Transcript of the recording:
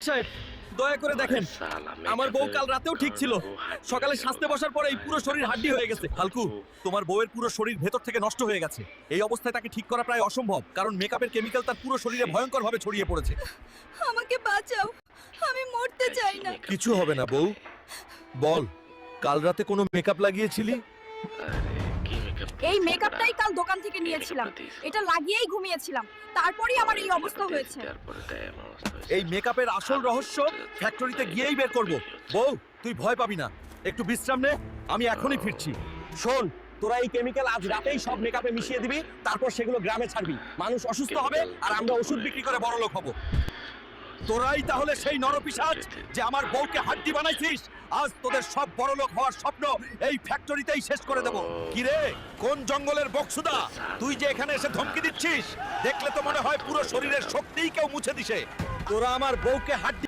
সাহেব দয়া করে দেখেন, আমার বউ কাল রাতেও ঠিক ছিল, সকালে সাজতে বসার পরে এই পুরো শরীর হাড্ডি হয়ে গেছে। হালকু, তোমার বউয়ের পুরো শরীর ভেতর থেকে নষ্ট হয়ে গেছে। এই অবস্থায় তাকে ঠিক করা প্রায় অসম্ভব, কারণ মেকআপের কেমিক্যাল তার পুরো শরীরে ভয়ঙ্করভাবে ছড়িয়ে পড়েছে। আমাকে বাঁচাও, আমি মরতে চাই না। কিছু হবে না বউ, বল কাল রাতে কোনো মেকআপ লাগিয়েছিলি? এই মেকআপটাই কাল দোকান থেকে নিয়েছিলাম, এটা লাগিয়েই ঘুমিয়েছিলাম, তারপরেই আমার এই অবস্থা হয়েছে। এই মেকআপের আসল রহস্য ফ্যাক্টরিতে গিয়েই বের করব। বউ তুই ভয় পাবি না, একটু বিশ্রাম নে, আমি এখনই ফিরছি। শোন, তোরা এই কেমিক্যাল আজ রাতেই সব মেকআপে মিশিয়ে দিবি, তারপর সেগুলো গ্রামে ছাড়বি। মানুষ অসুস্থ হবে আর আমরা ওষুধ বিক্রি করে বড়লোক হব। তোরাই তাহলে সেই নরপিশাচ যে আমার বউকে হাড্ডি বানাইছিস। আজ তোদের সব বড়লোক হওয়ার স্বপ্ন এই ফ্যাক্টরিতেই শেষ করে দেব। কি রে, কোন জঙ্গলের বকসুদা তুই যে এখানে এসে ধমকি দিচ্ছিস? দেখলে তো মনে হয় পুরো শরীরের শক্তিই কেউ মুছে দিছে। তোরা আমার বউকে হাড্ডি